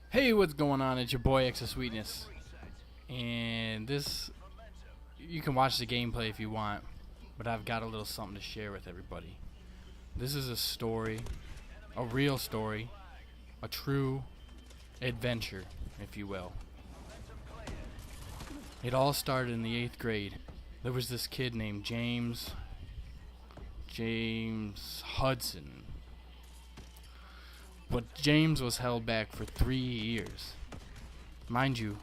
Hey, what's going on? It's your boy Extra Sweetness, and this you can watch the gameplay if you want, but I've got a little something to share with everybody. This is a story, a real story, a true adventure, if you will. It all started in the 8th grade. There was this kid named James Hudson. But James was held back for 3 years. Mind you,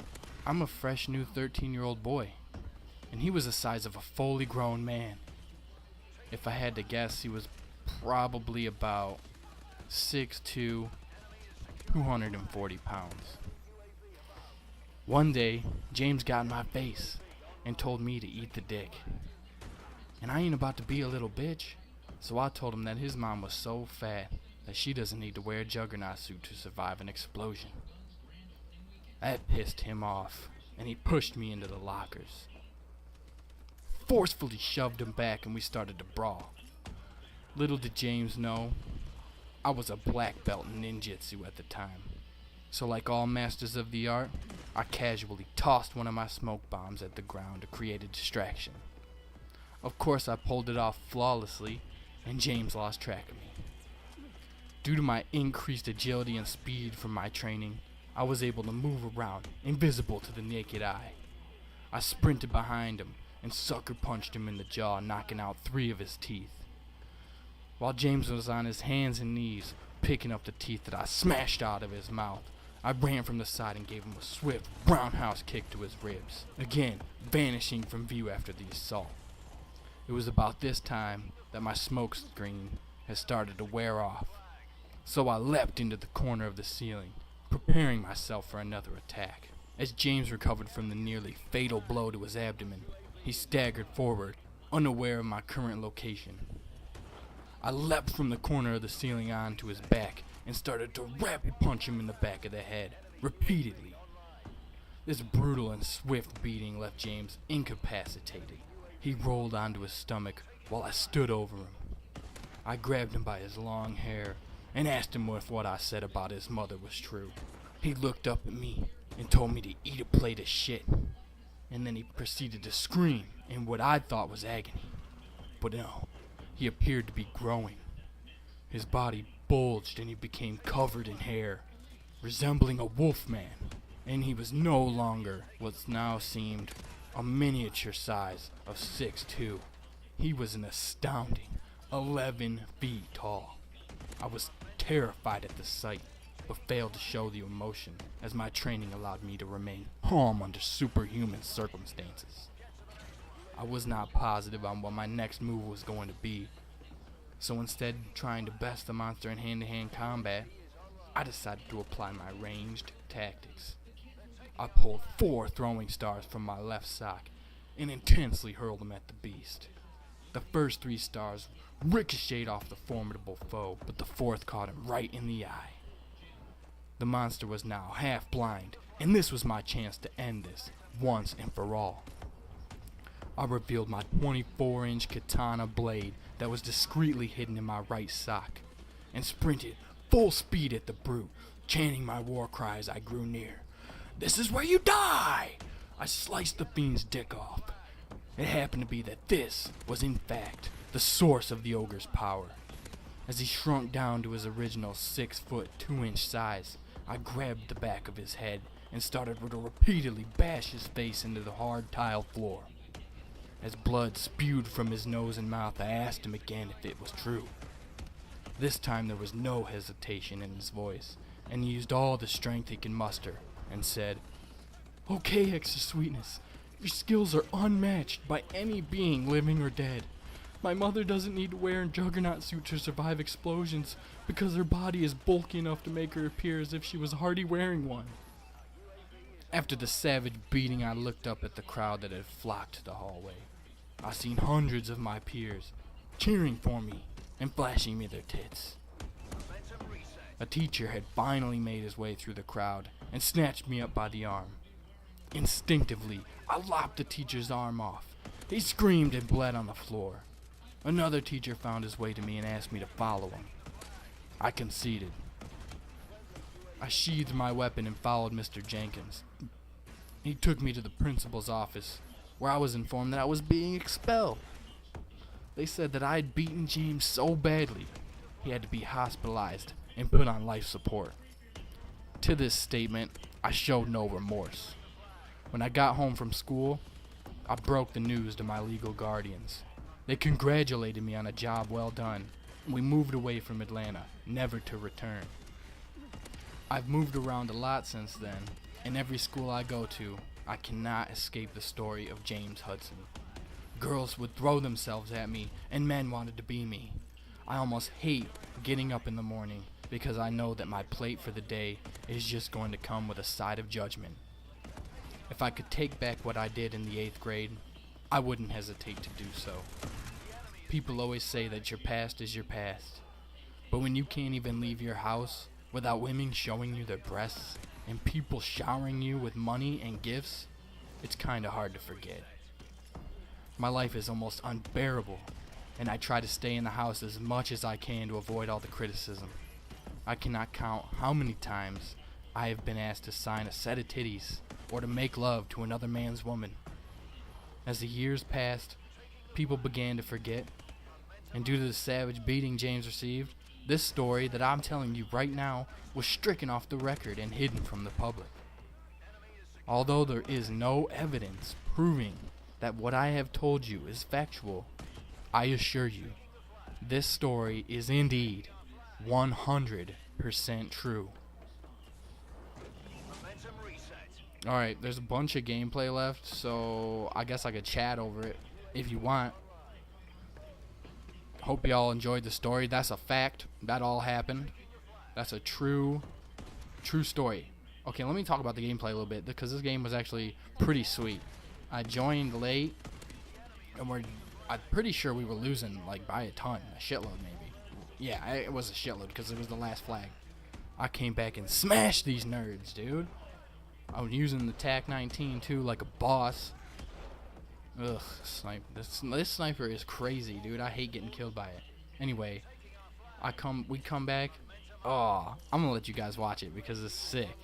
I'm a fresh new 13-year-old boy, and he was the size of a fully grown man. If I had to guess, he was probably about 6'2", 240 pounds. One day, James got in my face and told me to eat the dick. And I ain't about to be a little bitch, so I told him that his mom was so fat that she doesn't need to wear a juggernaut suit to survive an explosion. That pissed him off, and he pushed me into the lockers. Forcefully shoved him back, and we started to brawl. Little did James know, I was a black belt in ninjutsu at the time. So like all masters of the art, I casually tossed one of my smoke bombs at the ground to create a distraction. Of course I pulled it off flawlessly, and James lost track of me. Due to my increased agility and speed from my training, I was able to move around, invisible to the naked eye. I sprinted behind him and sucker punched him in the jaw, knocking out 3 of his teeth. While James was on his hands and knees, picking up the teeth that I smashed out of his mouth, I ran from the side and gave him a swift roundhouse kick to his ribs, again vanishing from view after the assault. It was about this time that my smoke screen had started to wear off. So I leapt into the corner of the ceiling, preparing myself for another attack. As James recovered from the nearly fatal blow to his abdomen, he staggered forward, unaware of my current location. I leapt from the corner of the ceiling onto his back and started to rapid punch him in the back of the head, repeatedly. This brutal and swift beating left James incapacitated. He rolled onto his stomach while I stood over him. I grabbed him by his long hair and asked him if what I said about his mother was true. He looked up at me and told me to eat a plate of shit, and then he proceeded to scream in what I thought was agony. But no, he appeared to be growing. His body bulged and he became covered in hair, resembling a wolf man, and he was no longer what now seemed a miniature size of 6'2". He was an astounding 11 feet tall. I was terrified at the sight, but failed to show the emotion, as my training allowed me to remain calm under superhuman circumstances. I was not positive on what my next move was going to be, so instead of trying to best the monster in hand-to-hand combat, I decided to apply my ranged tactics. I pulled 4 throwing stars from my left sock and intensely hurled them at the beast. The first 3 stars ricocheted off the formidable foe, but the 4th caught him right in the eye. The monster was now half blind, and this was my chance to end this, once and for all. I revealed my 24-inch katana blade that was discreetly hidden in my right sock, and sprinted full speed at the brute, chanting my war cry as I grew near. "This is where you die!" I sliced the fiend's dick off. It happened to be that this was in fact the source of the ogre's power. As he shrunk down to his original 6 foot 2 inch size, I grabbed the back of his head and started to repeatedly bash his face into the hard tile floor. As blood spewed from his nose and mouth, I asked him again if it was true. This time there was no hesitation in his voice, and he used all the strength he could muster and said, "Okay, Extra Sweetness, your skills are unmatched by any being living or dead. My mother doesn't need to wear a juggernaut suit to survive explosions because her body is bulky enough to make her appear as if she was already wearing one." After the savage beating, I looked up at the crowd that had flocked to the hallway. I seen hundreds of my peers cheering for me and flashing me their tits. A teacher had finally made his way through the crowd and snatched me up by the arm. Instinctively, I lopped the teacher's arm off. He screamed and bled on the floor. Another teacher found his way to me and asked me to follow him. I conceded. I sheathed my weapon and followed Mr. Jenkins. He took me to the principal's office, where I was informed that I was being expelled. They said that I had beaten James so badly, he had to be hospitalized and put on life support. To this statement, I showed no remorse. When I got home from school, I broke the news to my legal guardians. They congratulated me on a job well done. We moved away from Atlanta, never to return. I've moved around a lot since then, and every school I go to, I cannot escape the story of James Hudson. Girls would throw themselves at me, and men wanted to be me. I almost hate getting up in the morning because I know that my plate for the day is just going to come with a side of judgment. If I could take back what I did in the 8th grade, I wouldn't hesitate to do so. People always say that your past is your past, but when you can't even leave your house without women showing you their breasts and people showering you with money and gifts, it's kinda hard to forget. My life is almost unbearable, and I try to stay in the house as much as I can to avoid all the criticism. I cannot count how many times I have been asked to sign a set of titties or to make love to another man's woman. As the years passed, people began to forget, and due to the savage beating James received, this story that I'm telling you right now was stricken off the record and hidden from the public. Although there is no evidence proving that what I have told you is factual, I assure you, this story is indeed 100% true. Alright, there's a bunch of gameplay left, so I guess I could chat over it if you want. Hope y'all enjoyed the story. That's a fact. That all happened. That's a true story. Okay, let me talk about the gameplay a little bit, because this game was actually pretty sweet. I joined late, and I'm pretty sure we were losing like by a ton, a shitload maybe. Yeah, it was a shitload because it was the last flag. I came back and smashed these nerds, dude. I was using the TAC-19 too like a boss. Ugh, this sniper is crazy, dude. I hate getting killed by it. Anyway, we come back. Oh, I'm gonna let you guys watch it because it's sick.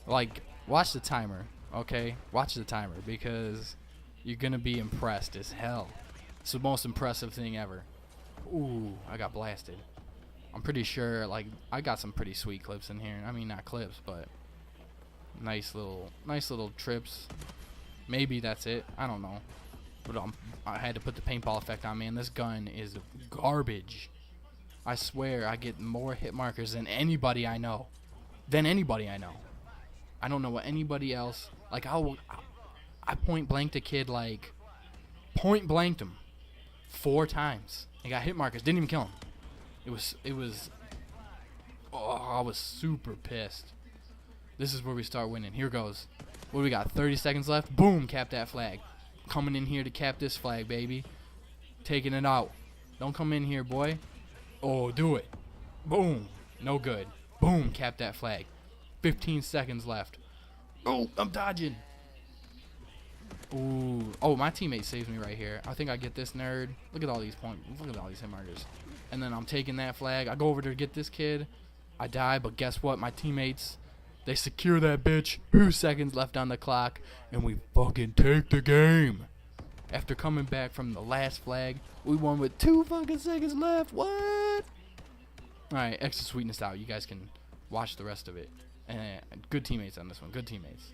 Like, watch the timer, okay? Watch the timer because you're gonna be impressed as hell. It's the most impressive thing ever. Ooh, I got blasted. I'm pretty sure, like, I got some pretty sweet clips in here. I mean, not clips, but nice little trips. Maybe that's it. I don't know. But I had to put the paintball effect on, man. This gun is garbage. I swear I get more hit markers than anybody I know. I don't know what anybody else. Like, I point blanked a kid, like, point blanked him 4 times. He got hit markers. Didn't even kill him. It was. Oh, I was super pissed. This is where we start winning. Here goes. What do we got? 30 seconds left. Boom, cap that flag. Coming in here to cap this flag, baby. Taking it out. Don't come in here, boy. Oh, do it. Boom. No good. Boom, cap that flag. 15 seconds left. Oh, I'm dodging. Ooh. Oh, my teammate saves me right here. I think I get this nerd. Look at all these points. Look at all these hit markers. And then I'm taking that flag. I go over to get this kid. I die, but guess what? My teammates, they secure that bitch. 2 seconds left on the clock, and we fucking take the game. After coming back from the last flag, we won with 2 fucking seconds left. What? Alright, extra sweetness out. You guys can watch the rest of it. And good teammates on this one. Good teammates.